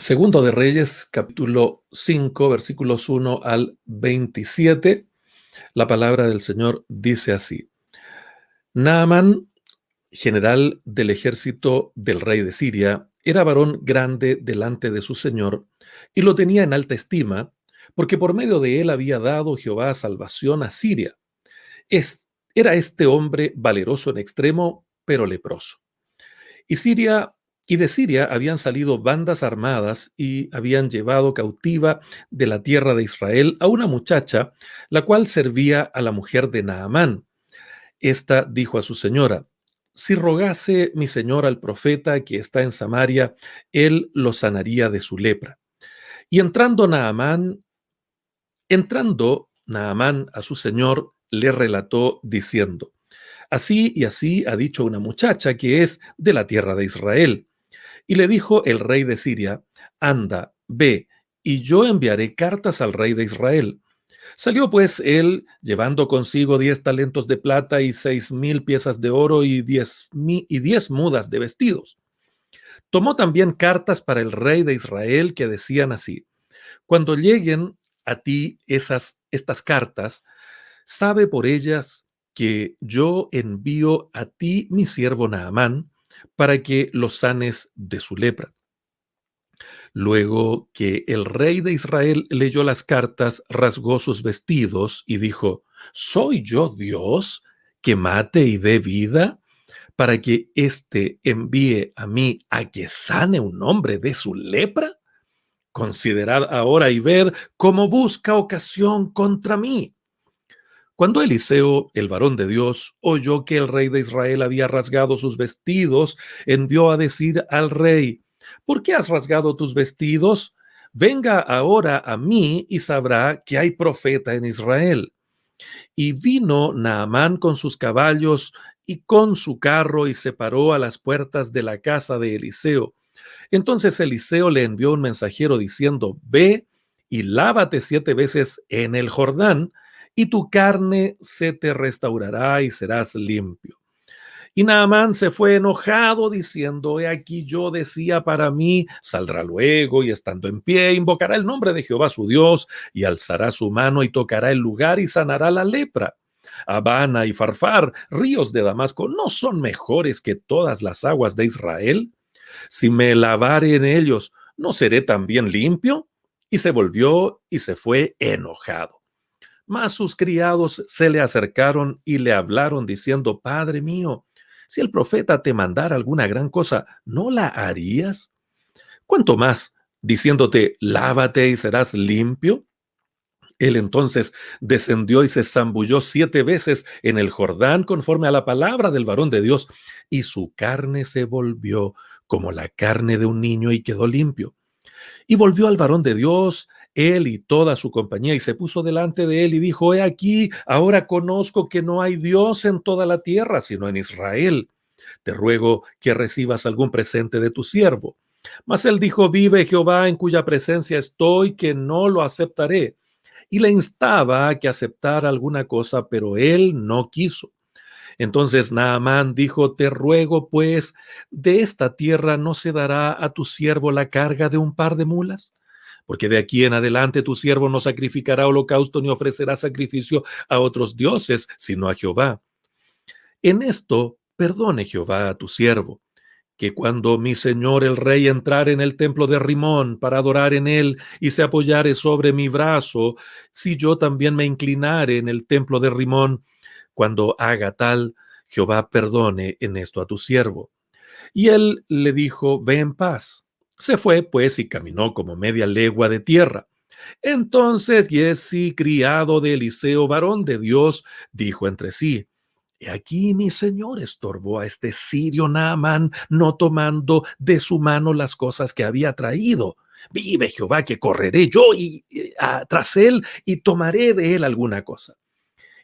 Segundo de Reyes, capítulo 5, versículos 1 al 27, la palabra del Señor dice así: Naamán, general del ejército del rey de Siria, era varón grande delante de su señor y lo tenía en alta estima, porque por medio de él había dado Jehová salvación a Siria. Era este hombre valeroso en extremo, pero leproso. Y Siria y de Siria habían salido bandas armadas y habían llevado cautiva de la tierra de Israel a una muchacha, la cual servía a la mujer de Naamán. Esta dijo a su señora: Si rogase mi señor al profeta que está en Samaria, él lo sanaría de su lepra. Y entrando Naamán a su señor, le relató diciendo: Así y así ha dicho una muchacha que es de la tierra de Israel. Y le dijo el rey de Siria: Anda, ve, y yo enviaré cartas al rey de Israel. Salió pues él, llevando consigo 10 talentos de plata y 6.000 piezas de oro y 10 mudas de vestidos. Tomó también cartas para el rey de Israel que decían así: Cuando lleguen a ti estas cartas, sabe por ellas que yo envío a ti mi siervo Naamán para que lo sanes de su lepra. Luego que el rey de Israel leyó las cartas, rasgó sus vestidos y dijo: ¿Soy yo Dios que mate y dé vida para que éste envíe a mí a que sane un hombre de su lepra? Considerad ahora y ved cómo busca ocasión contra mí. Cuando Eliseo, el varón de Dios, oyó que el rey de Israel había rasgado sus vestidos, envió a decir al rey: ¿Por qué has rasgado tus vestidos? Venga ahora a mí y sabrá que hay profeta en Israel. Y vino Naamán con sus caballos y con su carro y se paró a las puertas de la casa de Eliseo. Entonces Eliseo le envió un mensajero diciendo: Ve y lávate 7 veces en el Jordán, y tu carne se te restaurará y serás limpio. Y Naamán se fue enojado, diciendo: He aquí yo decía para mí, saldrá luego y estando en pie, invocará el nombre de Jehová su Dios, y alzará su mano y tocará el lugar y sanará la lepra. Habana y Farfar, ríos de Damasco, ¿no son mejores que todas las aguas de Israel? Si me lavare en ellos, ¿no seré también limpio? Y se volvió y se fue enojado. Mas sus criados se le acercaron y le hablaron diciendo: Padre mío, si el profeta te mandara alguna gran cosa, ¿no la harías? ¿Cuánto más, diciéndote: Lávate y serás limpio? Él entonces descendió y se zambulló 7 veces en el Jordán conforme a la palabra del varón de Dios, y su carne se volvió como la carne de un niño y quedó limpio. Y volvió al varón de Dios, él y toda su compañía, y se puso delante de él y dijo: He aquí, ahora conozco que no hay Dios en toda la tierra, sino en Israel. Te ruego que recibas algún presente de tu siervo. Mas él dijo: Vive Jehová, en cuya presencia estoy, que no lo aceptaré. Y le instaba a que aceptara alguna cosa, pero él no quiso. Entonces Naamán dijo: Te ruego, pues, de esta tierra no se dará a tu siervo la carga de un par de mulas, porque de aquí en adelante tu siervo no sacrificará holocausto ni ofrecerá sacrificio a otros dioses, sino a Jehová. En esto perdone Jehová a tu siervo, que cuando mi señor el rey entrare en el templo de Rimón para adorar en él y se apoyare sobre mi brazo, si yo también me inclinare en el templo de Rimón, cuando haga tal, Jehová perdone en esto a tu siervo. Y él le dijo: Ve en paz. Se fue, pues, y caminó como media legua de tierra. Entonces Giezi, criado de Eliseo, varón de Dios, dijo entre sí: He aquí mi señor estorbó a este sirio Naamán, no tomando de su mano las cosas que había traído. Vive Jehová que correré yo tras él y tomaré de él alguna cosa.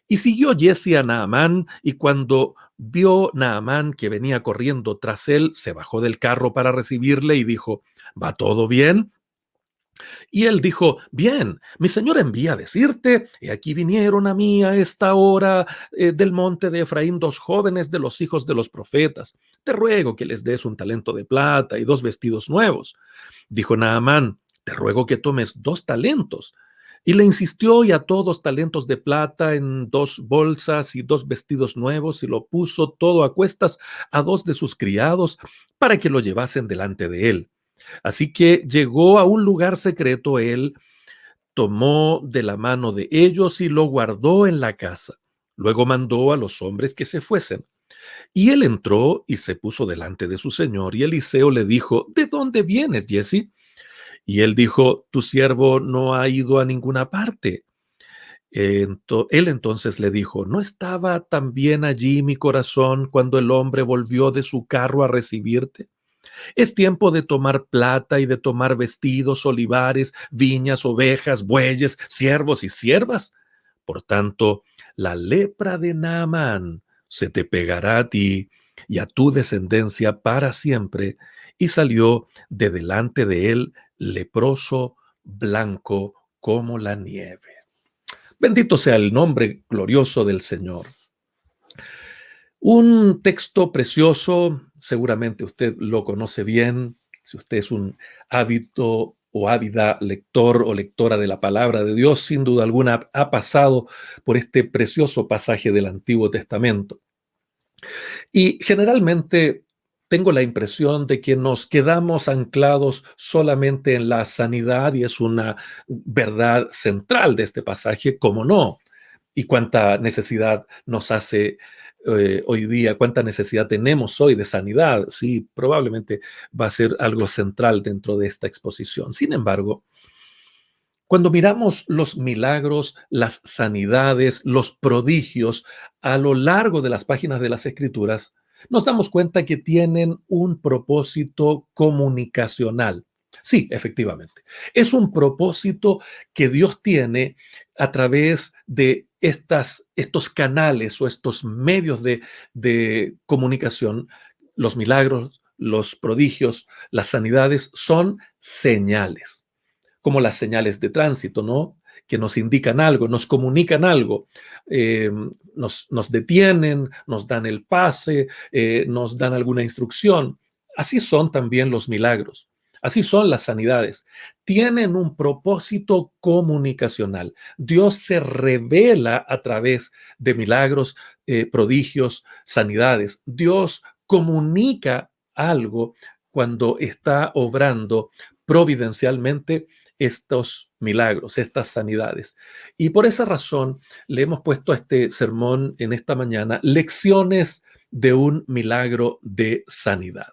Y siguió Giezi a Naamán, y cuando vio Naamán que venía corriendo tras él, se bajó del carro para recibirle y dijo: ¿Va todo bien? Y él dijo, bien, mi señor envía a decirte, he aquí vinieron a mí a esta hora del monte de Efraín 2 jóvenes de los hijos de los profetas. Te ruego que les des un talento de plata y 2 vestidos nuevos. Dijo Naamán, te ruego que tomes 2 talentos. Y le insistió y ató 2 talentos de plata en 2 bolsas y 2 vestidos nuevos y lo puso todo a cuestas a 2 de sus criados para que lo llevasen delante de él. Así que llegó a un lugar secreto él, tomó de la mano de ellos y lo guardó en la casa. Luego mandó a los hombres que se fuesen. Y él entró y se puso delante de su señor. Y Eliseo le dijo, ¿de dónde vienes, Jesse? Y él dijo, tu siervo no ha ido a ninguna parte. Él entonces le dijo, ¿no estaba también allí mi corazón cuando el hombre volvió de su carro a recibirte? Es tiempo de tomar plata y de tomar vestidos, olivares, viñas, ovejas, bueyes, siervos y siervas. Por tanto, la lepra de Naamán se te pegará a ti y a tu descendencia para siempre. Y salió de delante de él leproso, blanco como la nieve. Bendito sea el nombre glorioso del Señor. Un texto precioso, seguramente usted lo conoce bien, si usted es un hábito o ávida lector o lectora de la palabra de Dios, sin duda alguna ha pasado por este precioso pasaje del Antiguo Testamento. Y generalmente tengo la impresión de que nos quedamos anclados solamente en la sanidad y es una verdad central de este pasaje, ¿cómo no? Y cuánta necesidad nos hace hoy día, cuánta necesidad tenemos hoy de sanidad. Sí, probablemente va a ser algo central dentro de esta exposición. Sin embargo, cuando miramos los milagros, las sanidades, los prodigios a lo largo de las páginas de las Escrituras, nos damos cuenta que tienen un propósito comunicacional. Sí, efectivamente. Es un propósito que Dios tiene a través de estos canales o estos medios de comunicación. Los milagros, los prodigios, las sanidades son señales como las señales de tránsito, ¿no? Que nos indican algo, nos comunican algo, eh, nos detienen, nos dan el pase, nos dan alguna instrucción. Así son también los milagros, así son las sanidades. Tienen un propósito comunicacional. Dios se revela a través de milagros, prodigios, sanidades. Dios comunica algo cuando está obrando providencialmente estos milagros, estas sanidades. Y por esa razón le hemos puesto a este sermón en esta mañana lecciones de un milagro de sanidad.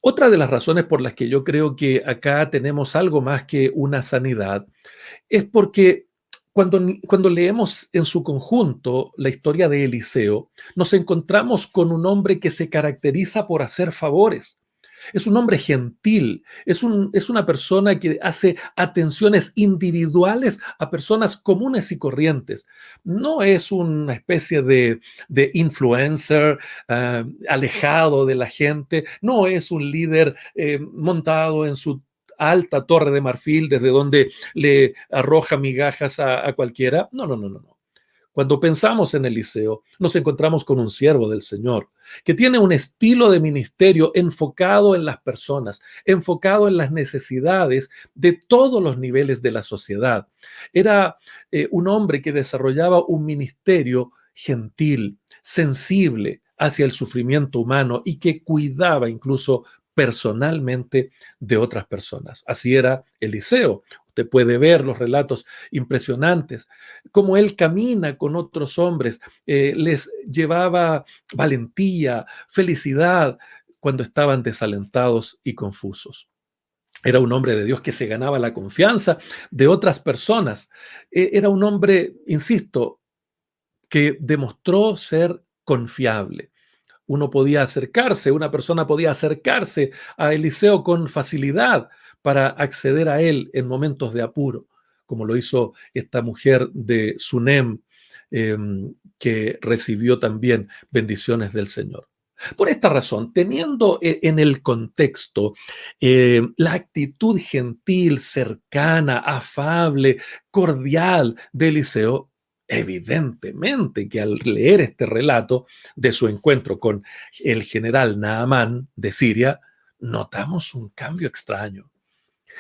Otra de las razones por las que yo creo que acá tenemos algo más que una sanidad es porque cuando leemos en su conjunto la historia de Eliseo, nos encontramos con un hombre que se caracteriza por hacer favores. Es un hombre gentil, es una persona que hace atenciones individuales a personas comunes y corrientes. No es una especie de influencer alejado de la gente, no es un líder montado en su alta torre de marfil desde donde le arroja migajas a cualquiera. No, no, no, no, no. Cuando pensamos en Eliseo, nos encontramos con un siervo del Señor que tiene un estilo de ministerio enfocado en las personas, enfocado en las necesidades de todos los niveles de la sociedad. Era un hombre que desarrollaba un ministerio gentil, sensible hacia el sufrimiento humano y que cuidaba incluso personalmente de otras personas. Así era Eliseo. Usted puede ver los relatos impresionantes, cómo él camina con otros hombres, les llevaba valentía, felicidad cuando estaban desalentados y confusos. Era un hombre de Dios que se ganaba la confianza de otras personas. Era un hombre, insisto, que demostró ser confiable. Una persona podía acercarse a Eliseo con facilidad para acceder a él en momentos de apuro, como lo hizo esta mujer de Sunem, que recibió también bendiciones del Señor. Por esta razón, teniendo en el contexto la actitud gentil, cercana, afable, cordial de Eliseo, evidentemente que al leer este relato de su encuentro con el general Naamán de Siria, notamos un cambio extraño.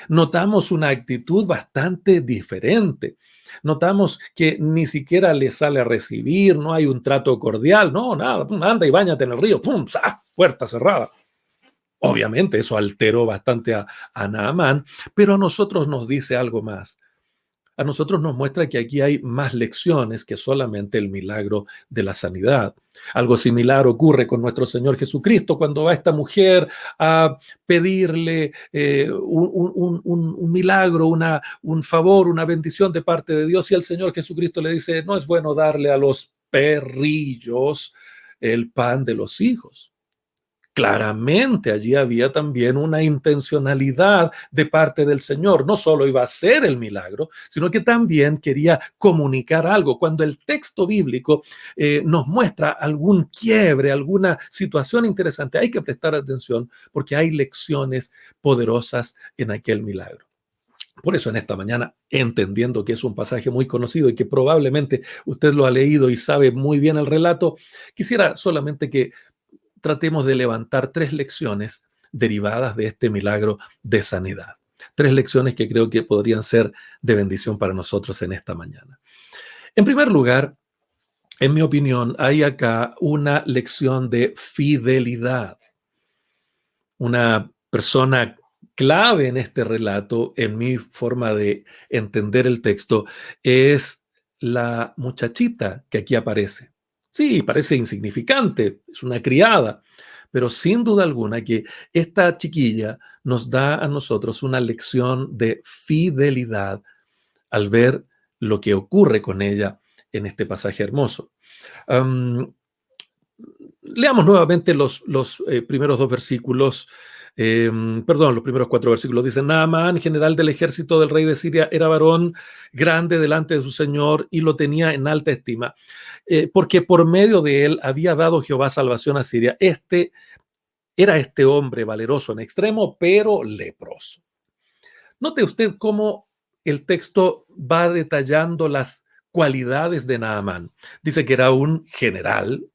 Notamos una actitud bastante diferente. Notamos que ni siquiera le sale a recibir, no hay un trato cordial, no, nada, anda y báñate en el río, ¡pum! ¡Ah! Puerta cerrada. Obviamente eso alteró bastante a Naamán, pero a nosotros nos dice algo más. A nosotros nos muestra que aquí hay más lecciones que solamente el milagro de la sanidad. Algo similar ocurre con nuestro Señor Jesucristo cuando va esta mujer a pedirle un milagro, un favor, una bendición de parte de Dios, y el Señor Jesucristo le dice, no es bueno darle a los perrillos el pan de los hijos. Claramente allí había también una intencionalidad de parte del Señor. No solo iba a hacer el milagro, sino que también quería comunicar algo. Cuando el texto bíblico nos muestra algún quiebre, alguna situación interesante, hay que prestar atención porque hay lecciones poderosas en aquel milagro. Por eso en esta mañana, entendiendo que es un pasaje muy conocido y que probablemente usted lo ha leído y sabe muy bien el relato, quisiera solamente que tratemos de levantar 3 lecciones derivadas de este milagro de sanidad. 3 lecciones que creo que podrían ser de bendición para nosotros en esta mañana. En primer lugar, en mi opinión, hay acá una lección de fidelidad. Una persona clave en este relato, en mi forma de entender el texto, es la muchachita que aquí aparece. Sí, parece insignificante, es una criada, pero sin duda alguna que esta chiquilla nos da a nosotros una lección de fidelidad al ver lo que ocurre con ella en este pasaje hermoso. Um, Leamos nuevamente los primeros 2 versículos. Los primeros 4 versículos dicen: Naamán, general del ejército del rey de Siria, era varón grande delante de su señor y lo tenía en alta estima, porque por medio de él había dado Jehová salvación a Siria. Era este hombre valeroso en extremo, pero leproso. Note usted cómo el texto va detallando las cualidades de Naamán. Dice que era un general,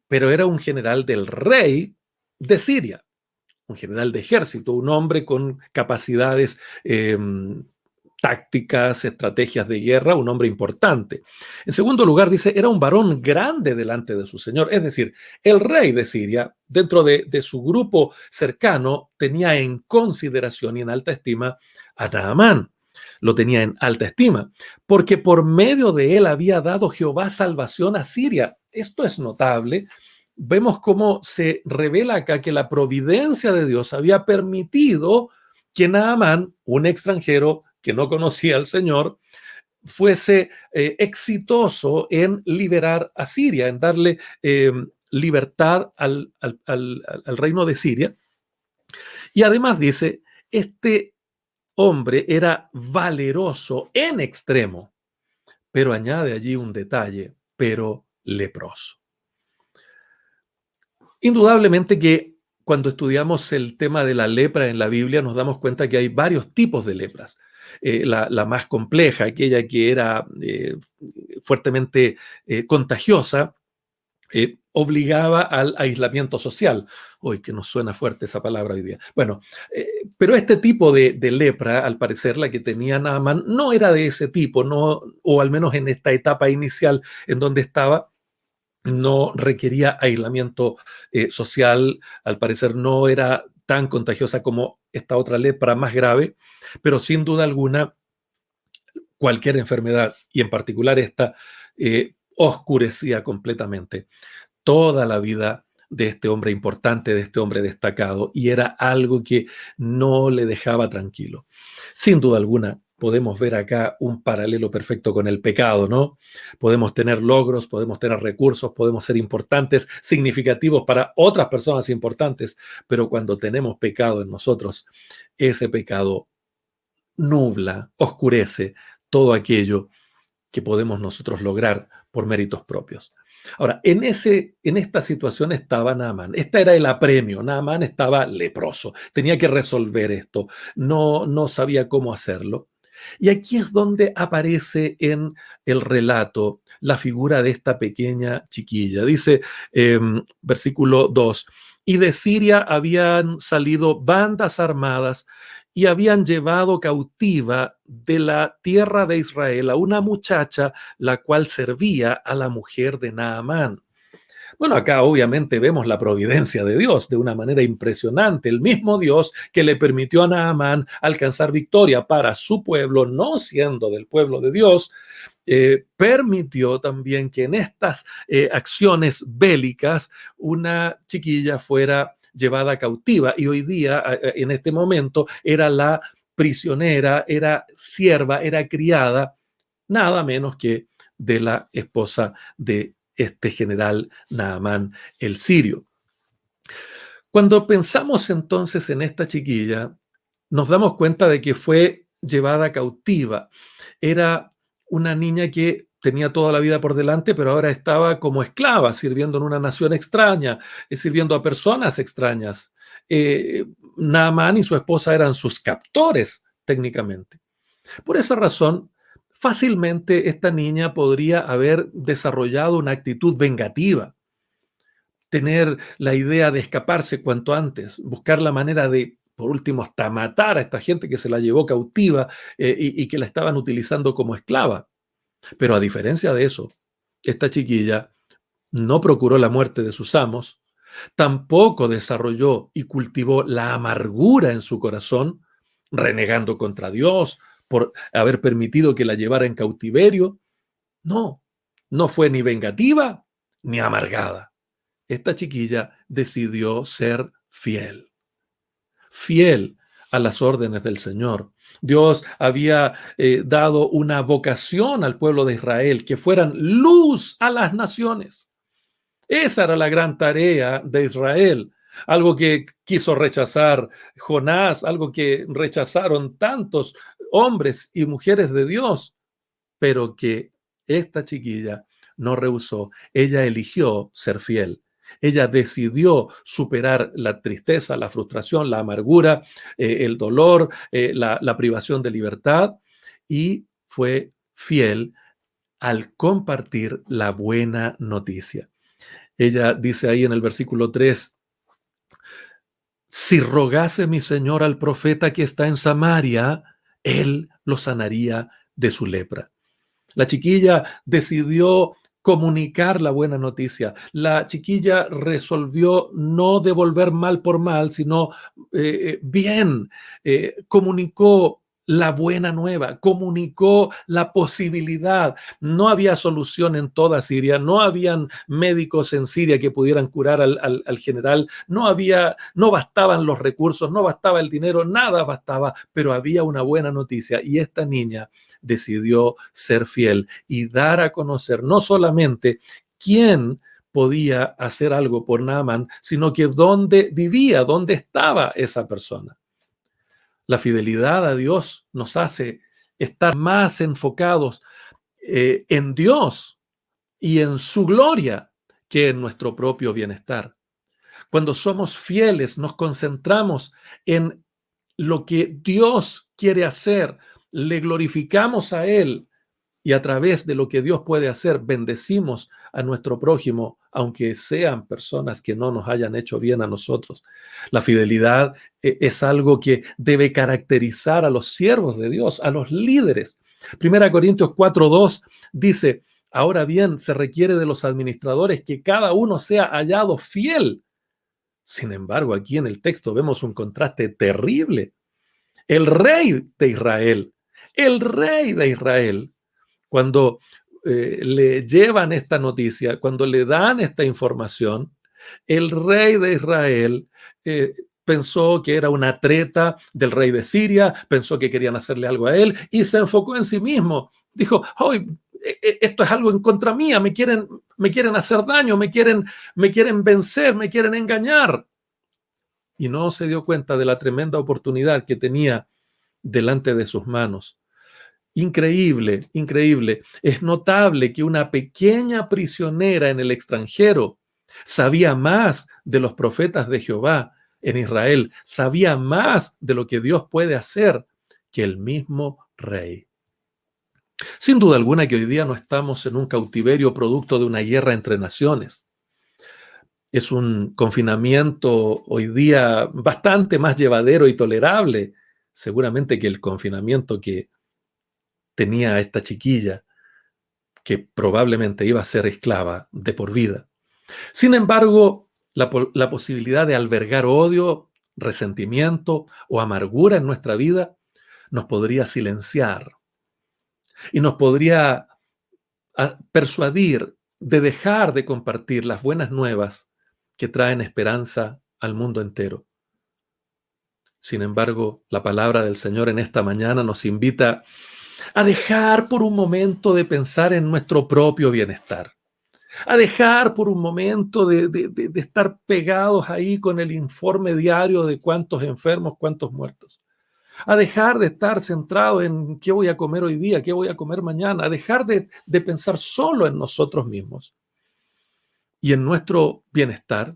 pero era un general del rey de Siria, un general de ejército, un hombre con capacidades tácticas, estrategias de guerra, un hombre importante. En segundo lugar, dice, era un varón grande delante de su señor, es decir, el rey de Siria, dentro de su grupo cercano, tenía en consideración y en alta estima a Naamán. Lo tenía en alta estima, porque por medio de él había dado Jehová salvación a Siria. Esto es notable. Vemos cómo se revela acá que la providencia de Dios había permitido que Naamán, un extranjero que no conocía al Señor, fuese exitoso en liberar a Siria, en darle libertad al reino de Siria. Y además dice, este hombre era valeroso en extremo, pero añade allí un detalle, pero leproso. Indudablemente que cuando estudiamos el tema de la lepra en la Biblia nos damos cuenta que hay varios tipos de lepras. La más compleja, aquella que era fuertemente contagiosa, obligaba al aislamiento social. Uy, que nos suena fuerte esa palabra hoy día. Bueno, pero este tipo de lepra, al parecer la que tenía Naamán, no era de ese tipo, no, o al menos en esta etapa inicial en donde estaba, no requería aislamiento social, al parecer no era tan contagiosa como esta otra lepra más grave, pero sin duda alguna cualquier enfermedad, y en particular esta, oscurecía completamente toda la vida de este hombre importante, de este hombre destacado, y era algo que no le dejaba tranquilo. Sin duda alguna, podemos ver acá un paralelo perfecto con el pecado, ¿no? Podemos tener logros, podemos tener recursos, podemos ser importantes, significativos para otras personas importantes, pero cuando tenemos pecado en nosotros, ese pecado nubla, oscurece todo aquello que podemos nosotros lograr por méritos propios. Ahora, en esta situación estaba Naamán. Esta era el apremio. Naamán estaba leproso. Tenía que resolver esto. No sabía cómo hacerlo. Y aquí es donde aparece en el relato la figura de esta pequeña chiquilla. Dice, versículo 2, y de Siria habían salido bandas armadas y habían llevado cautiva de la tierra de Israel a una muchacha la cual servía a la mujer de Naamán. Bueno, acá obviamente vemos la providencia de Dios de una manera impresionante. El mismo Dios que le permitió a Naamán alcanzar victoria para su pueblo, no siendo del pueblo de Dios, permitió también que en estas acciones bélicas una chiquilla fuera llevada cautiva y hoy día, en este momento, era la prisionera, era sierva, era criada, nada menos que de la esposa de este general Naamán el sirio. Cuando pensamos entonces en esta chiquilla, nos damos cuenta de que fue llevada cautiva. Era una niña que tenía toda la vida por delante, pero ahora estaba como esclava, sirviendo en una nación extraña, sirviendo a personas extrañas. Naamán y su esposa eran sus captores, técnicamente. Por esa razón, fácilmente esta niña podría haber desarrollado una actitud vengativa, tener la idea de escaparse cuanto antes, buscar la manera de, por último, hasta matar a esta gente que se la llevó cautiva y que la estaban utilizando como esclava. Pero a diferencia de eso, esta chiquilla no procuró la muerte de sus amos, tampoco desarrolló y cultivó la amargura en su corazón, renegando contra Dios por haber permitido que la llevara en cautiverio. No, no fue ni vengativa ni amargada. Esta chiquilla decidió ser fiel, fiel a las órdenes del Señor. Dios había dado una vocación al pueblo de Israel, que fueran luz a las naciones. Esa era la gran tarea de Israel, algo que quiso rechazar Jonás, algo que rechazaron tantos hombres y mujeres de Dios, pero que esta chiquilla no rehusó. Ella eligió ser fiel. Ella decidió superar la tristeza, la frustración, la amargura, el dolor, la privación de libertad y fue fiel al compartir la buena noticia. Ella dice ahí en el versículo 3, si rogase mi Señor al profeta que está en Samaria, él lo sanaría de su lepra. La chiquilla decidió comunicar la buena noticia. La chiquilla resolvió no devolver mal por mal, sino bien. Comunicó la buena nueva, comunicó la posibilidad. No había solución en toda Siria, no habían médicos en Siria que pudieran curar al general, no bastaban los recursos, no bastaba el dinero, nada bastaba, pero había una buena noticia y esta niña decidió ser fiel y dar a conocer no solamente quién podía hacer algo por Naamán, sino que dónde vivía, dónde estaba esa persona. La fidelidad a Dios nos hace estar más enfocados en Dios y en su gloria que en nuestro propio bienestar. Cuando somos fieles, nos concentramos en lo que Dios quiere hacer, le glorificamos a Él y a través de lo que Dios puede hacer, bendecimos a nuestro prójimo, aunque sean personas que no nos hayan hecho bien a nosotros. La fidelidad es algo que debe caracterizar a los siervos de Dios, a los líderes. 1 Corintios 4:2 dice, ahora bien, se requiere de los administradores que cada uno sea hallado fiel. Sin embargo, aquí en el texto vemos un contraste terrible. El rey de Israel, cuando le llevan esta noticia, cuando le dan esta información, el rey de Israel pensó que era una treta del rey de Siria, pensó que querían hacerle algo a él y se enfocó en sí mismo. Dijo, hoy esto es algo en contra mía, me quieren hacer daño, me quieren vencer, me quieren engañar. Y no se dio cuenta de la tremenda oportunidad que tenía delante de sus manos. Increíble, increíble. Es notable que una pequeña prisionera en el extranjero sabía más de los profetas de Jehová en Israel, sabía más de lo que Dios puede hacer que el mismo rey. Sin duda alguna que hoy día no estamos en un cautiverio producto de una guerra entre naciones. Es un confinamiento hoy día bastante más llevadero y tolerable, seguramente que el confinamiento que tenía esta chiquilla, que probablemente iba a ser esclava de por vida. Sin embargo, la posibilidad de albergar odio, resentimiento o amargura en nuestra vida nos podría silenciar y nos podría persuadir de dejar de compartir las buenas nuevas que traen esperanza al mundo entero. Sin embargo, la palabra del Señor en esta mañana nos invita a dejar por un momento de pensar en nuestro propio bienestar, a dejar por un momento de estar pegados ahí con el informe diario de cuántos enfermos, cuántos muertos, a dejar de estar centrado en qué voy a comer hoy día, qué voy a comer mañana, a dejar de pensar solo en nosotros mismos y en nuestro bienestar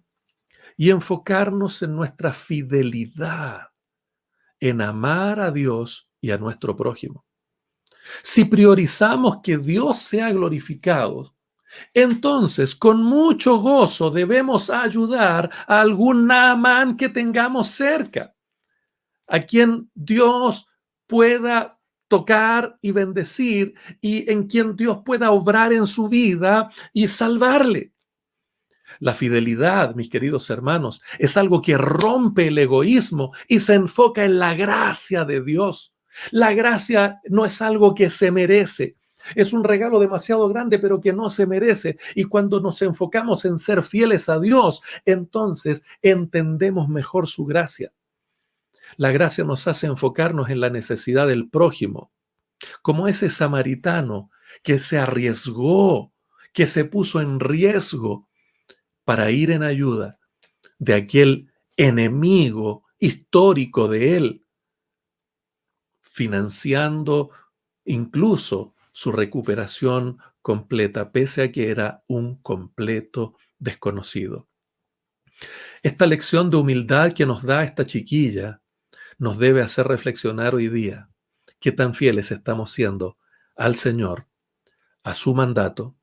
y enfocarnos en nuestra fidelidad, en amar a Dios y a nuestro prójimo. Si priorizamos que Dios sea glorificado, entonces con mucho gozo debemos ayudar a algún Naamán que tengamos cerca, a quien Dios pueda tocar y bendecir y en quien Dios pueda obrar en su vida y salvarle. La fidelidad, mis queridos hermanos, es algo que rompe el egoísmo y se enfoca en la gracia de Dios. La gracia no es algo que se merece. Es un regalo demasiado grande, pero que no se merece. Y cuando nos enfocamos en ser fieles a Dios, entonces entendemos mejor su gracia. La gracia nos hace enfocarnos en la necesidad del prójimo, como ese samaritano que se arriesgó, que se puso en riesgo para ir en ayuda de aquel enemigo histórico de él, financiando incluso su recuperación completa, pese a que era un completo desconocido. Esta lección de humildad que nos da esta chiquilla nos debe hacer reflexionar hoy día qué tan fieles estamos siendo al Señor, a su mandato,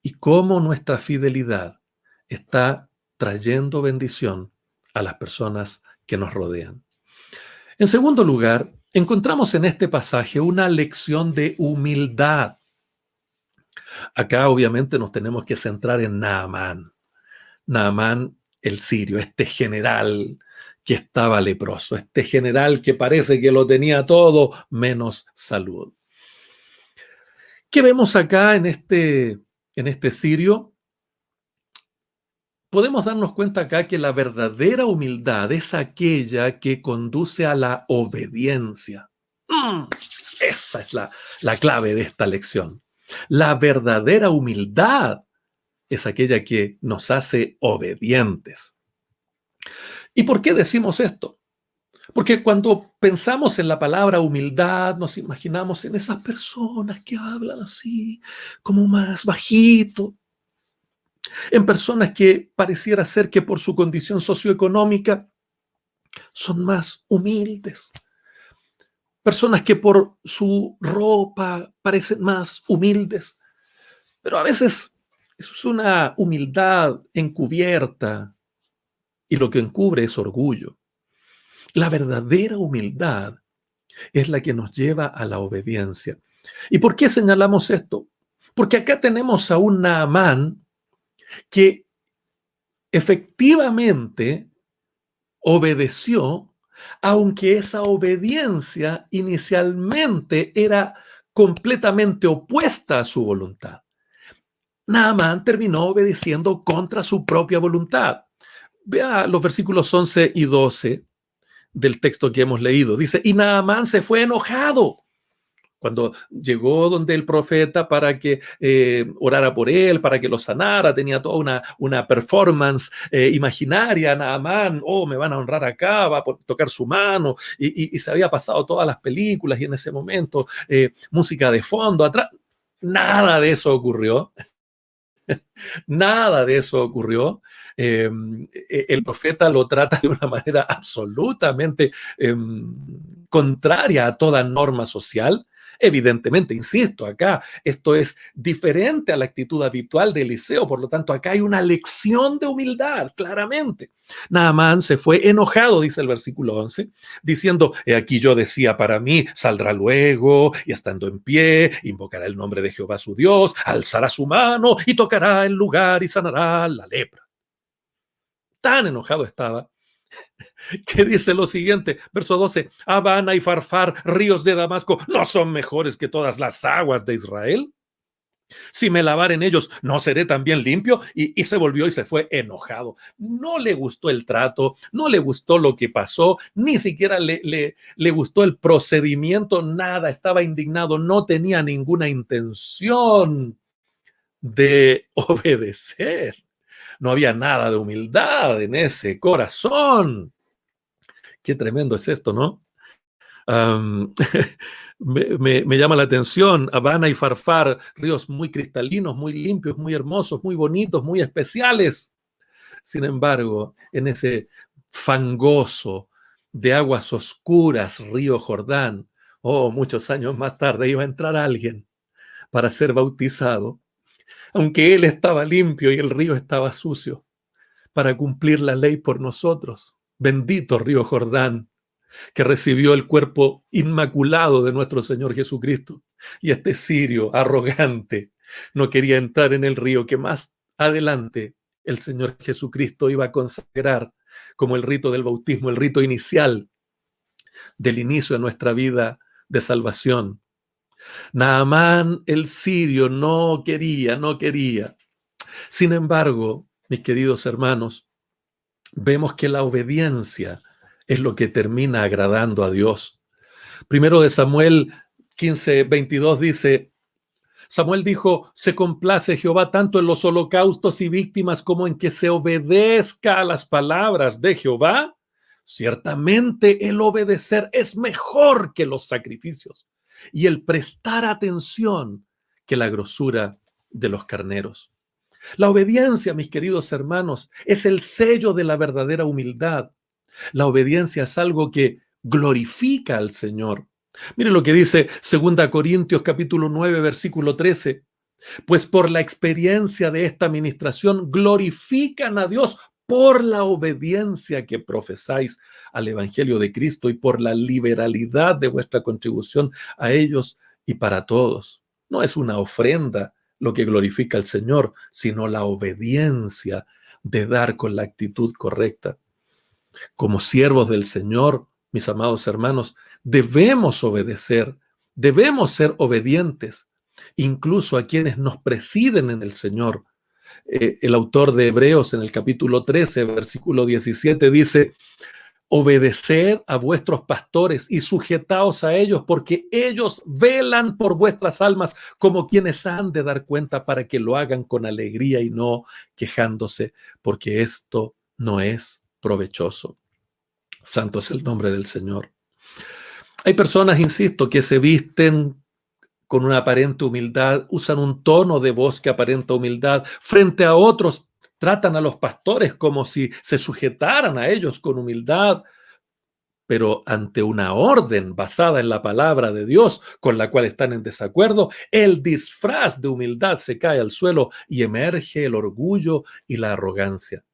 y cómo nuestra fidelidad está trayendo bendición a las personas que nos rodean. En segundo lugar, encontramos en este pasaje una lección de humildad. Acá obviamente nos tenemos que centrar en Naamán. Naamán el sirio, este general que estaba leproso, este general que parece que lo tenía todo menos salud. ¿Qué vemos acá en este sirio? Podemos darnos cuenta acá que la verdadera humildad es aquella que conduce a la obediencia. Esa es la clave de esta lección. La verdadera humildad es aquella que nos hace obedientes. ¿Y por qué decimos esto? Porque cuando pensamos en la palabra humildad, nos imaginamos en esas personas que hablan así, como más bajito, en personas que pareciera ser que por su condición socioeconómica son más humildes, personas que por su ropa parecen más humildes, pero a veces eso es una humildad encubierta y lo que encubre es orgullo. La verdadera humildad es la que nos lleva a la obediencia. ¿Y por qué señalamos esto? Porque acá tenemos a un Naamán que efectivamente obedeció, aunque esa obediencia inicialmente era completamente opuesta a su voluntad. Naamán terminó obedeciendo contra su propia voluntad. Vea los versículos 11 y 12 del texto que hemos leído. Dice, y Naamán se fue enojado Cuando llegó donde el profeta para que orara por él, para que lo sanara, tenía toda una performance imaginaria, Naamán, oh, me van a honrar acá, va a tocar su mano, y se había pasado todas las películas, y en ese momento música de fondo, atrás, nada de eso ocurrió. Nada de eso ocurrió. El profeta lo trata de una manera absolutamente contraria a toda norma social. Evidentemente, insisto, acá esto es diferente a la actitud habitual de Eliseo, por lo tanto, acá hay una lección de humildad, claramente. Naamán se fue enojado, dice el versículo 11, diciendo, he aquí yo decía para mí, saldrá luego y estando en pie, invocará el nombre de Jehová su Dios, alzará su mano y tocará el lugar y sanará la lepra. Tan enojado estaba que dice lo siguiente, verso 12, Habana y Farfar, ríos de Damasco, ¿no son mejores que todas las aguas de Israel? Si me lavar en ellos, ¿no seré también limpio? Y se volvió y se fue enojado. No le gustó el trato, no le gustó lo que pasó, ni siquiera le gustó el procedimiento, nada, estaba indignado, no tenía ninguna intención de obedecer. No había nada de humildad en ese corazón. Qué tremendo es esto, ¿no? Um, me llama la atención, Habana y Farfar, ríos muy cristalinos, muy limpios, muy hermosos, muy bonitos, muy especiales. Sin embargo, en ese fangoso de aguas oscuras río Jordán, oh, muchos años más tarde iba a entrar alguien para ser bautizado, aunque él estaba limpio y el río estaba sucio, para cumplir la ley por nosotros. Bendito río Jordán, que recibió el cuerpo inmaculado de nuestro Señor Jesucristo. Y este sirio arrogante no quería entrar en el río que más adelante el Señor Jesucristo iba a consagrar como el rito del bautismo, el rito inicial del inicio de nuestra vida de salvación. Naamán el sirio no quería, no quería. Sin embargo, mis queridos hermanos, vemos que la obediencia es lo que termina agradando a Dios. Primero de Samuel 15:22 dice, Samuel dijo, se complace Jehová tanto en los holocaustos y víctimas como en que se obedezca a las palabras de Jehová. Ciertamente el obedecer es mejor que los sacrificios y el prestar atención que la grosura de los carneros. La obediencia, mis queridos hermanos, es el sello de la verdadera humildad. La obediencia es algo que glorifica al Señor. Mire lo que dice 2 Corintios capítulo 9, versículo 13. Pues por la experiencia de esta administración glorifican a Dios por la obediencia que profesáis al Evangelio de Cristo y por la liberalidad de vuestra contribución a ellos y para todos. No es una ofrenda lo que glorifica al Señor, sino la obediencia de dar con la actitud correcta. Como siervos del Señor, mis amados hermanos, debemos obedecer, debemos ser obedientes, incluso a quienes nos presiden en el Señor. El autor de Hebreos en el capítulo 13, versículo 17 dice, obedeced a vuestros pastores y sujetaos a ellos, porque ellos velan por vuestras almas como quienes han de dar cuenta para que lo hagan con alegría y no quejándose, porque esto no es provechoso. Santo es el nombre del Señor. Hay personas, insisto, que se visten con una aparente humildad, usan un tono de voz que aparenta humildad. Frente a otros, tratan a los pastores como si se sujetaran a ellos con humildad, pero ante una orden basada en la palabra de Dios con la cual están en desacuerdo, el disfraz de humildad se cae al suelo y emerge el orgullo y la arrogancia.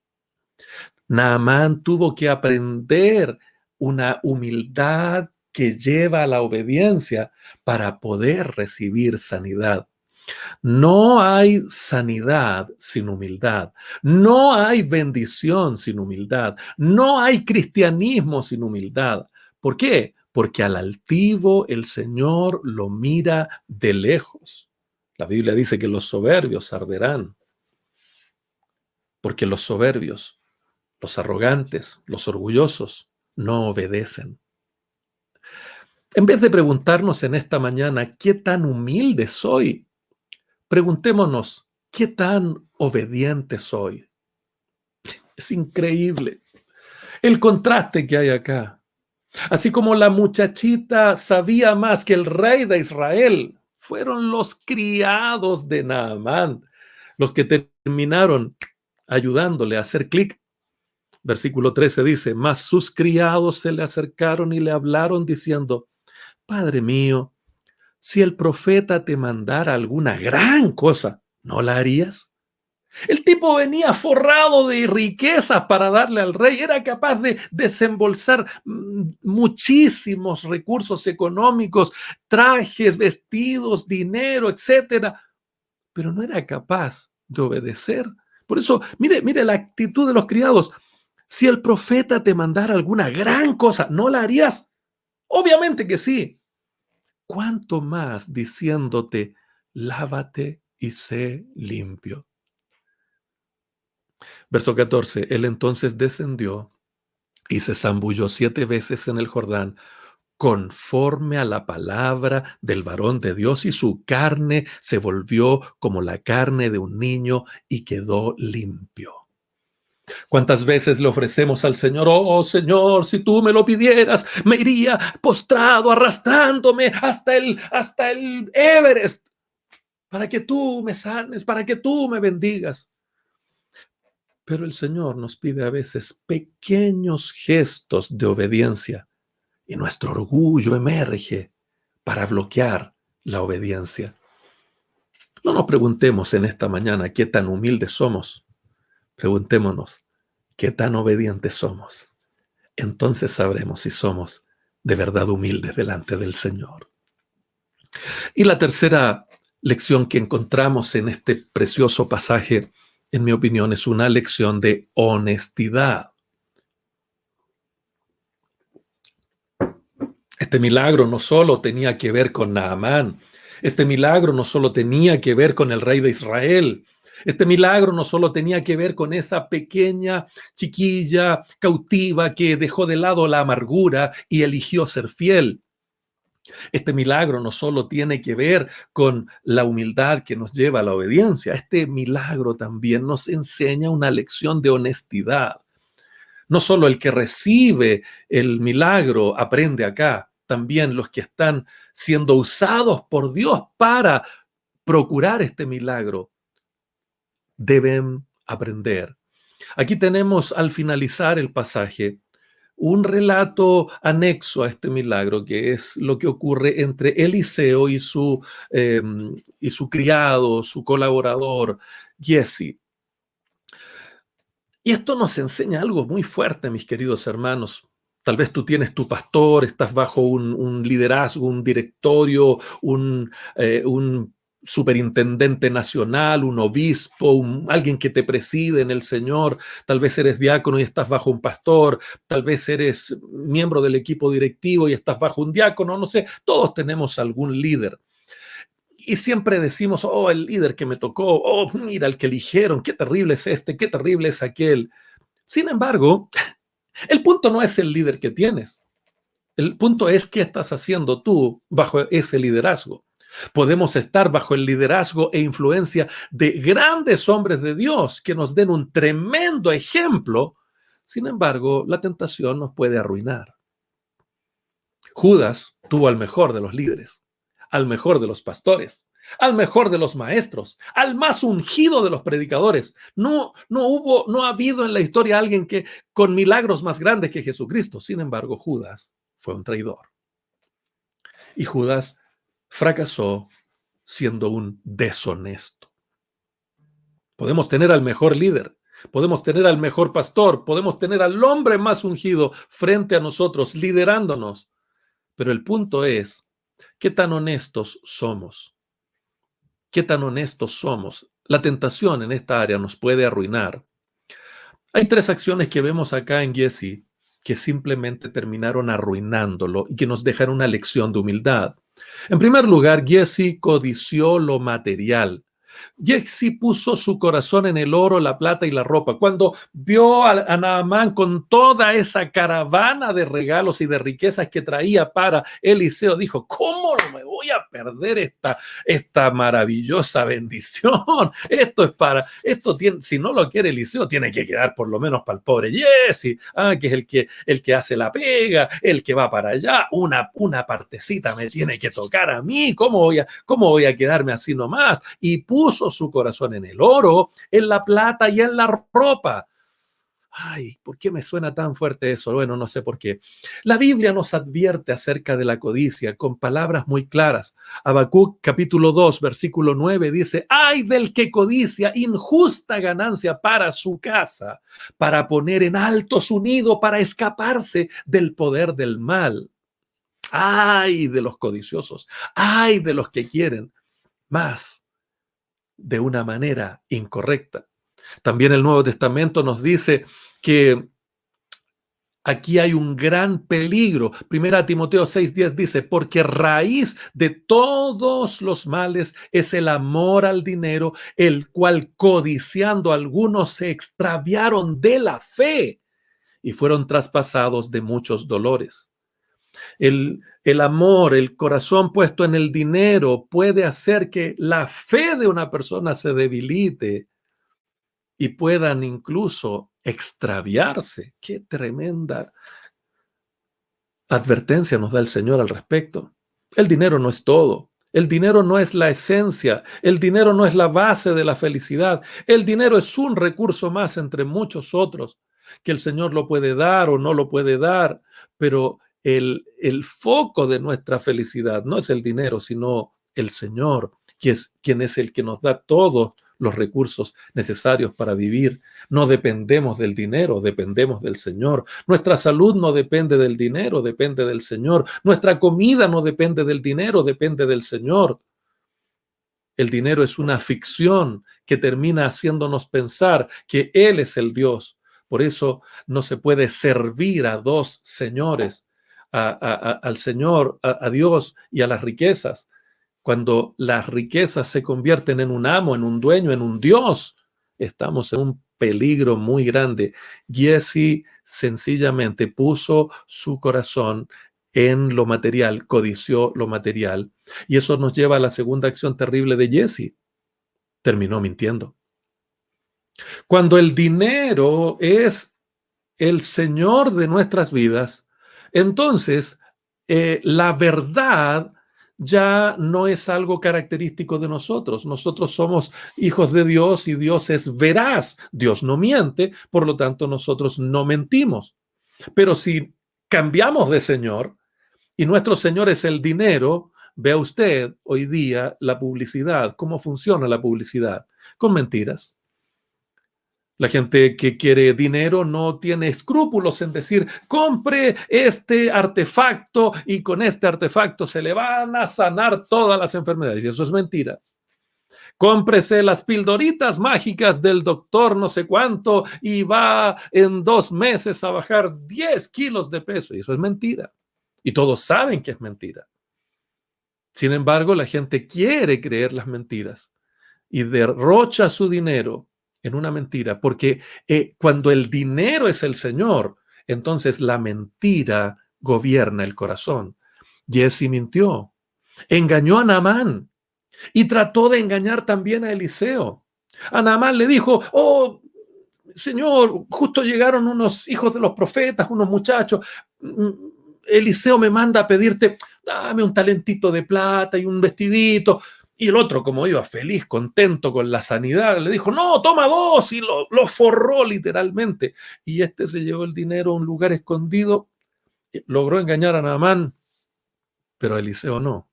Naamán tuvo que aprender una humildad que lleva a la obediencia para poder recibir sanidad. No hay sanidad sin humildad. No hay bendición sin humildad. No hay cristianismo sin humildad. ¿Por qué? Porque al altivo el Señor lo mira de lejos. La Biblia dice que los soberbios arderán, porque los soberbios, los arrogantes, los orgullosos, no obedecen. En vez de preguntarnos en esta mañana, ¿qué tan humilde soy? Preguntémonos, ¿qué tan obediente soy? Es increíble el contraste que hay acá. Así como la muchachita sabía más que el rey de Israel, fueron los criados de Naamán los que terminaron ayudándole a hacer clic. Versículo 13 dice, mas sus criados se le acercaron y le hablaron diciendo, Padre mío, si el profeta te mandara alguna gran cosa, ¿no la harías? El tipo venía forrado de riquezas para darle al rey, era capaz de desembolsar muchísimos recursos económicos, trajes, vestidos, dinero, etcétera, pero no era capaz de obedecer. Por eso, mire la actitud de los criados. Si el profeta te mandara alguna gran cosa, ¿no la harías? Obviamente que sí. ¿Cuánto más diciéndote, lávate y sé limpio? Verso 14, él entonces descendió y se zambulló 7 veces en el Jordán, conforme a la palabra del varón de Dios, y su carne se volvió como la carne de un niño y quedó limpio. ¿Cuántas veces le ofrecemos al Señor, oh Señor, si tú me lo pidieras, me iría postrado, arrastrándome hasta el Everest, para que tú me sanes, para que tú me bendigas? Pero el Señor nos pide a veces pequeños gestos de obediencia y nuestro orgullo emerge para bloquear la obediencia. No nos preguntemos en esta mañana qué tan humildes somos. Preguntémonos qué tan obedientes somos. Entonces sabremos si somos de verdad humildes delante del Señor. Y la tercera lección que encontramos en este precioso pasaje, en mi opinión, es una lección de honestidad. Este milagro no solo tenía que ver con Naamán, este milagro no solo tenía que ver con el rey de Israel, este milagro no solo tenía que ver con esa pequeña chiquilla cautiva que dejó de lado la amargura y eligió ser fiel. Este milagro no solo tiene que ver con la humildad que nos lleva a la obediencia, este milagro también nos enseña una lección de honestidad. No solo el que recibe el milagro aprende acá, también los que están siendo usados por Dios para procurar este milagro deben aprender. Aquí tenemos al finalizar el pasaje un relato anexo a este milagro, que es lo que ocurre entre Eliseo y su criado, su colaborador, Giezi. Y esto nos enseña algo muy fuerte, mis queridos hermanos. Tal vez tú tienes tu pastor, estás bajo un liderazgo, un directorio, un superintendente nacional, un obispo, alguien que te preside en el Señor. Tal vez eres diácono y estás bajo un pastor. Tal vez eres miembro del equipo directivo y estás bajo un diácono. No sé, todos tenemos algún líder. Y siempre decimos, oh, el líder que me tocó, oh, mira, el que eligieron, qué terrible es este, qué terrible es aquel. Sin embargo, el punto no es el líder que tienes. El punto es qué estás haciendo tú bajo ese liderazgo. Podemos estar bajo el liderazgo e influencia de grandes hombres de Dios que nos den un tremendo ejemplo. Sin embargo, la tentación nos puede arruinar. Judas tuvo al mejor de los líderes, al mejor de los pastores, al mejor de los maestros, al más ungido de los predicadores. No ha habido en la historia alguien que con milagros más grandes que Jesucristo. Sin embargo, Judas fue un traidor. Y Judas fracasó siendo un deshonesto. Podemos tener al mejor líder, podemos tener al mejor pastor, podemos tener al hombre más ungido frente a nosotros, liderándonos. Pero el punto es, ¿qué tan honestos somos? ¿Qué tan honestos somos? La tentación en esta área nos puede arruinar. Hay 3 acciones que vemos acá en Giezi que simplemente terminaron arruinándolo y que nos dejan una lección de humildad. En primer lugar, Giezi codició lo material. Giezi puso su corazón en el oro, la plata y la ropa. Cuando vio a Naamán con toda esa caravana de regalos y de riquezas que traía para Eliseo, dijo, ¿cómo no me voy a perder esta maravillosa bendición? Si no lo quiere Eliseo, tiene que quedar por lo menos para el pobre Giezi, que es el que hace la pega, el que va para allá. Una partecita me tiene que tocar a mí. ¿Cómo voy a quedarme así nomás? Y puso su corazón en el oro, en la plata y en la ropa. Ay, ¿por qué me suena tan fuerte eso? Bueno, no sé por qué. La Biblia nos advierte acerca de la codicia con palabras muy claras. Habacuc capítulo 2, versículo 9 dice, ay del que codicia injusta ganancia para su casa, para poner en alto su nido, para escaparse del poder del mal. Ay de los codiciosos, ay de los que quieren más de una manera incorrecta. También el Nuevo Testamento nos dice que aquí hay un gran peligro. Primera Timoteo 6:10 dice, porque raíz de todos los males es el amor al dinero, el cual codiciando algunos se extraviaron de la fe y fueron traspasados de muchos dolores. El amor, el corazón puesto en el dinero puede hacer que la fe de una persona se debilite y puedan incluso extraviarse. Qué tremenda advertencia nos da el Señor al respecto. El dinero no es todo. El dinero no es la esencia. El dinero no es la base de la felicidad. El dinero es un recurso más entre muchos otros que el Señor lo puede dar o no lo puede dar, pero el foco de nuestra felicidad no es el dinero, sino el Señor, quien es el que nos da todos los recursos necesarios para vivir. No dependemos del dinero, dependemos del Señor. Nuestra salud no depende del dinero, depende del Señor. Nuestra comida no depende del dinero, depende del Señor. El dinero es una ficción que termina haciéndonos pensar que Él es el Dios. Por eso no se puede servir a dos señores, al Señor, a Dios y a las riquezas. Cuando las riquezas se convierten en un amo, en un dueño, en un Dios, estamos en un peligro muy grande. Giezi sencillamente puso su corazón en lo material, codició lo material. Y eso nos lleva a la segunda acción terrible de Giezi. Terminó mintiendo. Cuando el dinero es el Señor de nuestras vidas, entonces la verdad ya no es algo característico de nosotros. Nosotros somos hijos de Dios y Dios es veraz. Dios no miente, por lo tanto nosotros no mentimos. Pero si cambiamos de Señor y nuestro Señor es el dinero, vea usted hoy día la publicidad, cómo funciona la publicidad, con mentiras. La gente que quiere dinero no tiene escrúpulos en decir, compre este artefacto y con este artefacto se le van a sanar todas las enfermedades. Y eso es mentira. Cómprese las pildoritas mágicas del doctor no sé cuánto y va en 2 meses a bajar 10 kilos de peso. Y eso es mentira. Y todos saben que es mentira. Sin embargo, la gente quiere creer las mentiras y derrocha su dinero en una mentira, porque cuando el dinero es el Señor, entonces la mentira gobierna el corazón. Giezi mintió, engañó a Naamán y trató de engañar también a Eliseo. A Naamán le dijo, oh, Señor, justo llegaron unos hijos de los profetas, unos muchachos. Eliseo me manda a pedirte, dame un talentito de plata y un vestidito. Y el otro, como iba feliz, contento con la sanidad, le dijo, no, toma 2, y lo forró literalmente. Y este se llevó el dinero a un lugar escondido, logró engañar a Naamán, pero a Eliseo no.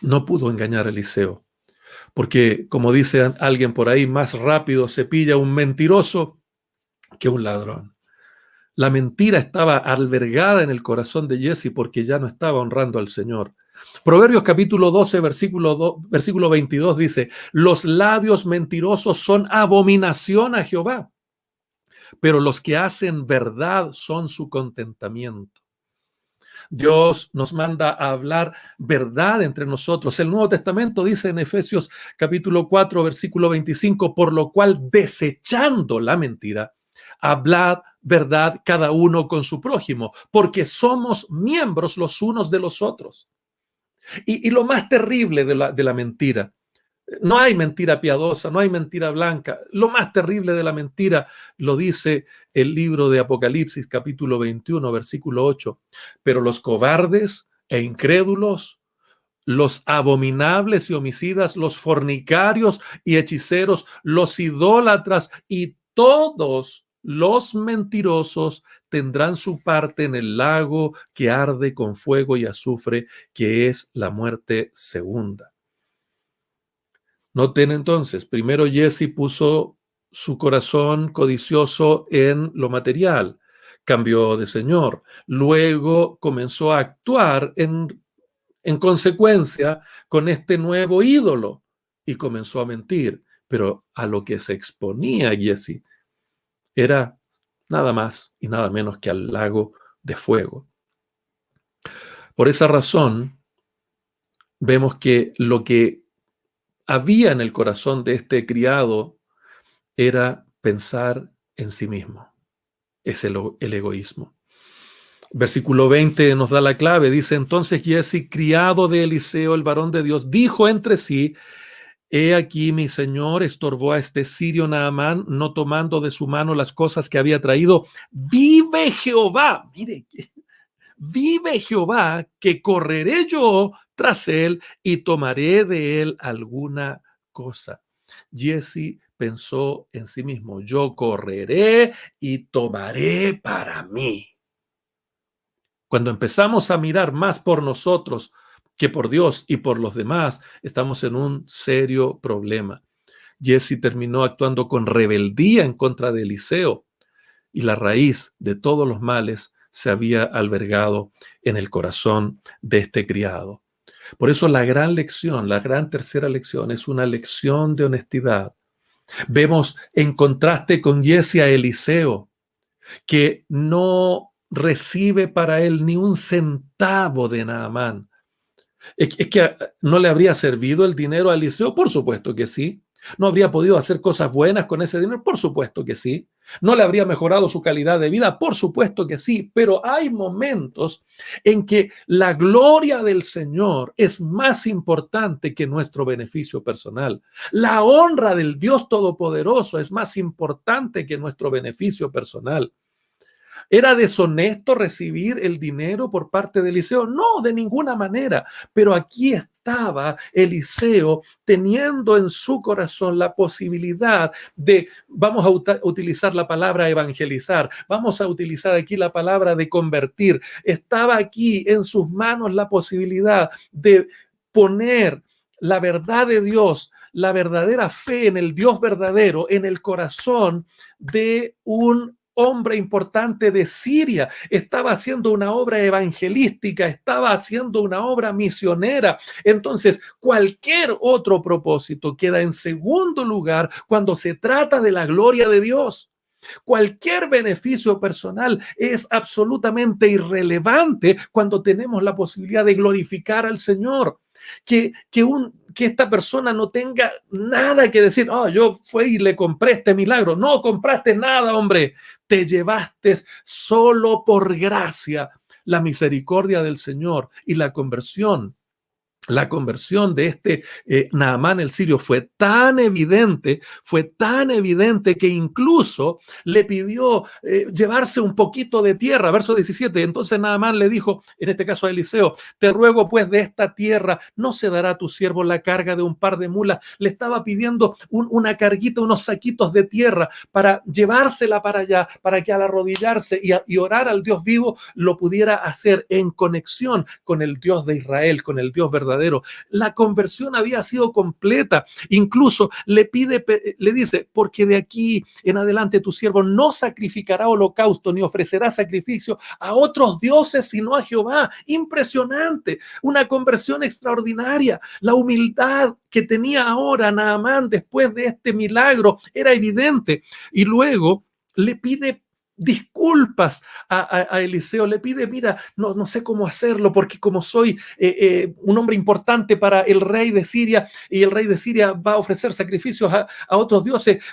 No pudo engañar a Eliseo, porque como dice alguien por ahí, más rápido se pilla un mentiroso que un ladrón. La mentira estaba albergada en el corazón de Giezi porque ya no estaba honrando al Señor. Proverbios capítulo 12, versículo 22 dice, los labios mentirosos son abominación a Jehová, pero los que hacen verdad son su contentamiento. Dios nos manda a hablar verdad entre nosotros. El Nuevo Testamento dice en Efesios capítulo 4, versículo 25, por lo cual, desechando la mentira, hablad verdad cada uno con su prójimo, porque somos miembros los unos de los otros. Y lo más terrible de la mentira, no hay mentira piadosa, no hay mentira blanca. Lo más terrible de la mentira lo dice el libro de Apocalipsis, capítulo 21, versículo 8. Pero los cobardes e incrédulos, los abominables y homicidas, los fornicarios y hechiceros, los idólatras y todos los mentirosos tendrán su parte en el lago que arde con fuego y azufre, que es la muerte segunda. Noten entonces, primero Jesse puso su corazón codicioso en lo material, cambió de señor, luego comenzó a actuar en consecuencia con este nuevo ídolo y comenzó a mentir, pero a lo que se exponía Jesse era nada más y nada menos que al lago de fuego. Por esa razón, vemos que lo que había en el corazón de este criado era pensar en sí mismo. Es el egoísmo. Versículo 20 nos da la clave. Dice, entonces Jesse, criado de Eliseo, el varón de Dios, dijo entre sí, he aquí mi señor estorbó a este sirio Naamán, no tomando de su mano las cosas que había traído. Vive Jehová, mire, vive Jehová, que correré yo tras él y tomaré de él alguna cosa. Jesse pensó en sí mismo, yo correré y tomaré para mí. Cuando empezamos a mirar más por nosotros que por Dios y por los demás, estamos en un serio problema. Jesse terminó actuando con rebeldía en contra de Eliseo y la raíz de todos los males se había albergado en el corazón de este criado. Por eso la gran lección, la gran tercera lección, es una lección de honestidad. Vemos en contraste con Jesse a Eliseo, que no recibe para él ni un centavo de Naamán. Es que no le habría servido el dinero a Eliseo, por supuesto que sí. ¿No habría podido hacer cosas buenas con ese dinero? Por supuesto que sí. ¿No le habría mejorado su calidad de vida? Por supuesto que sí. Pero hay momentos en que la gloria del Señor es más importante que nuestro beneficio personal. La honra del Dios Todopoderoso es más importante que nuestro beneficio personal. ¿Era deshonesto recibir el dinero por parte de Eliseo? No, de ninguna manera. Pero aquí estaba Eliseo teniendo en su corazón la posibilidad de, vamos a utilizar la palabra evangelizar, vamos a utilizar aquí la palabra de convertir. Estaba aquí en sus manos la posibilidad de poner la verdad de Dios, la verdadera fe en el Dios verdadero, en el corazón de un hombre importante de Siria. Estaba haciendo una obra evangelística, estaba haciendo una obra misionera. Entonces, cualquier otro propósito queda en segundo lugar cuando se trata de la gloria de Dios. Cualquier beneficio personal es absolutamente irrelevante cuando tenemos la posibilidad de glorificar al Señor. Que esta persona no tenga nada que decir, oh, yo fui y le compré este milagro. No compraste nada, hombre. Te llevaste solo por gracia la misericordia del Señor y la conversión. La conversión de este Naamán el sirio fue tan evidente que incluso le pidió llevarse un poquito de tierra. Verso 17, entonces Naamán le dijo, en este caso a Eliseo, te ruego pues de esta tierra, no se dará a tu siervo la carga de un par de mulas. Le estaba pidiendo una carguita, unos saquitos de tierra para llevársela para allá, para que al arrodillarse y orar al Dios vivo, lo pudiera hacer en conexión con el Dios de Israel, con el Dios verdadero. La conversión había sido completa. Incluso le dice, porque de aquí en adelante tu siervo no sacrificará holocausto ni ofrecerá sacrificio a otros dioses sino a Jehová. Impresionante, una conversión extraordinaria. La humildad que tenía ahora Naamán después de este milagro era evidente. Y luego le pide disculpas a Eliseo, le pide, mira, no sé cómo hacerlo porque como soy un hombre importante para el rey de Siria y el rey de Siria va a ofrecer sacrificios a otros dioses,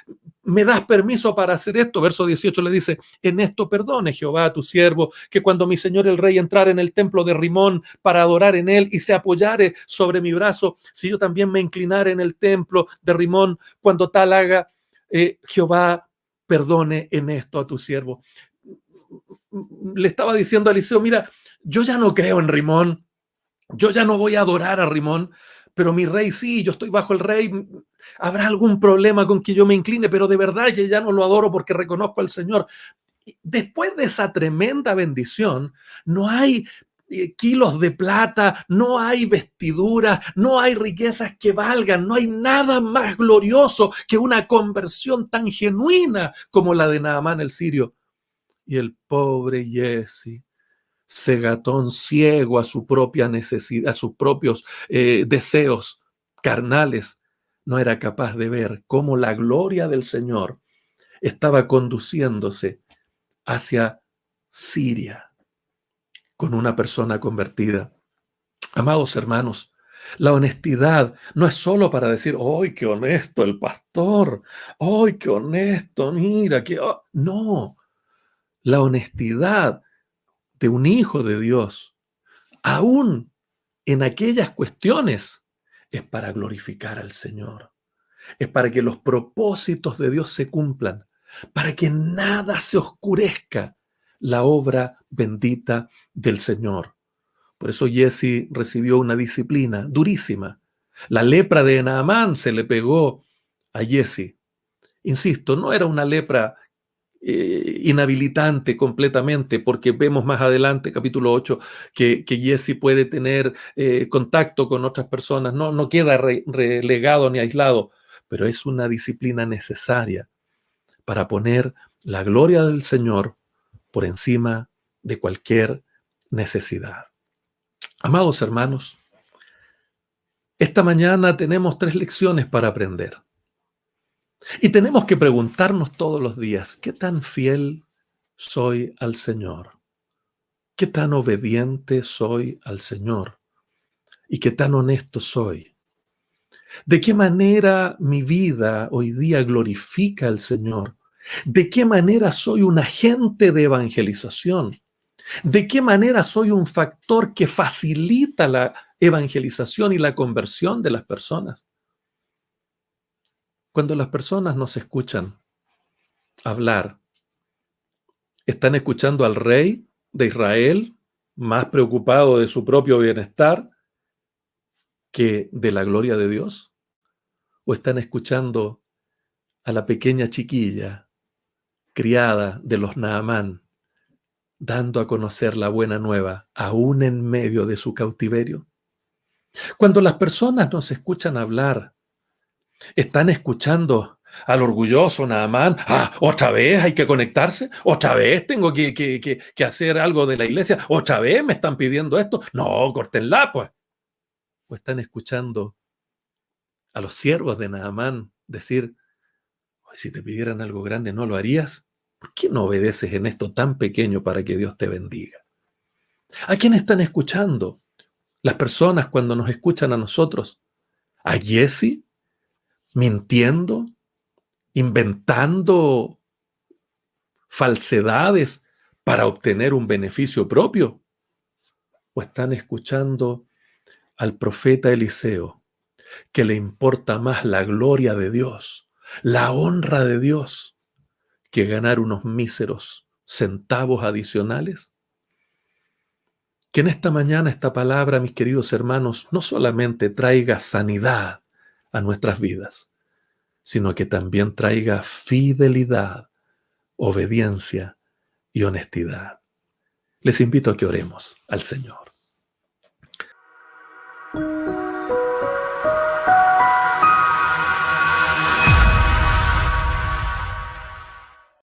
¿me das permiso para hacer esto? Verso 18 le dice, en esto perdone Jehová a tu siervo, que cuando mi señor el rey entrare en el templo de Rimón para adorar en él y se apoyare sobre mi brazo, si yo también me inclinare en el templo de Rimón, cuando tal haga, Jehová perdone en esto a tu siervo. Le estaba diciendo a Eliseo, mira, yo ya no creo en Rimón, yo ya no voy a adorar a Rimón, pero mi rey sí, yo estoy bajo el rey. ¿Habrá algún problema con que yo me incline? Pero de verdad que ya no lo adoro porque reconozco al Señor. Después de esa tremenda bendición, no hay kilos de plata, no hay vestiduras, no hay riquezas que valgan, no hay nada más glorioso que una conversión tan genuina como la de Naamán el sirio. Y el pobre Giezi, cegatón ciego a su propia necesidad, a sus propios deseos carnales, no era capaz de ver cómo la gloria del Señor estaba conduciéndose hacia Siria con una persona convertida. Amados hermanos, la honestidad no es solo para decir, ¡ay, qué honesto el pastor! ¡Ay, qué honesto! Mira, que... Oh. No, la honestidad de un hijo de Dios, aún en aquellas cuestiones, es para glorificar al Señor. Es para que los propósitos de Dios se cumplan, para que nada se oscurezca la obra bendita del Señor. Por eso Giezi recibió una disciplina durísima. La lepra de Naamán se le pegó a Giezi. Insisto, no era una lepra inhabilitante completamente, porque vemos más adelante, capítulo 8, que Giezi puede tener contacto con otras personas, no queda relegado ni aislado, pero es una disciplina necesaria para poner la gloria del Señor por encima de cualquier necesidad. Amados hermanos, esta mañana tenemos 3 lecciones para aprender. Y tenemos que preguntarnos todos los días, ¿qué tan fiel soy al Señor? ¿Qué tan obediente soy al Señor? ¿Y qué tan honesto soy? ¿De qué manera mi vida hoy día glorifica al Señor? ¿De qué manera soy un agente de evangelización? ¿De qué manera soy un factor que facilita la evangelización y la conversión de las personas? Cuando las personas nos escuchan hablar, ¿están escuchando al rey de Israel más preocupado de su propio bienestar que de la gloria de Dios? ¿O están escuchando a la pequeña chiquilla criada de los Naamán dando a conocer la buena nueva aún en medio de su cautiverio? Cuando las personas nos escuchan hablar, ¿están escuchando al orgulloso Naamán? Ah, otra vez hay que conectarse, otra vez tengo que hacer algo de la iglesia, otra vez me están pidiendo esto. No, córtenla, pues. ¿O están escuchando a los siervos de Naamán decir, si te pidieran algo grande, ¿no lo harías? ¿Por qué no obedeces en esto tan pequeño para que Dios te bendiga? ¿A quién están escuchando las personas cuando nos escuchan a nosotros? ¿A Giezi mintiendo, inventando falsedades para obtener un beneficio propio? ¿O están escuchando al profeta Eliseo, que le importa más la gloria de Dios, la honra de Dios, que ganar unos míseros centavos adicionales? Que en esta mañana esta palabra, mis queridos hermanos, no solamente traiga sanidad a nuestras vidas, sino que también traiga fidelidad, obediencia y honestidad. Les invito a que oremos al Señor.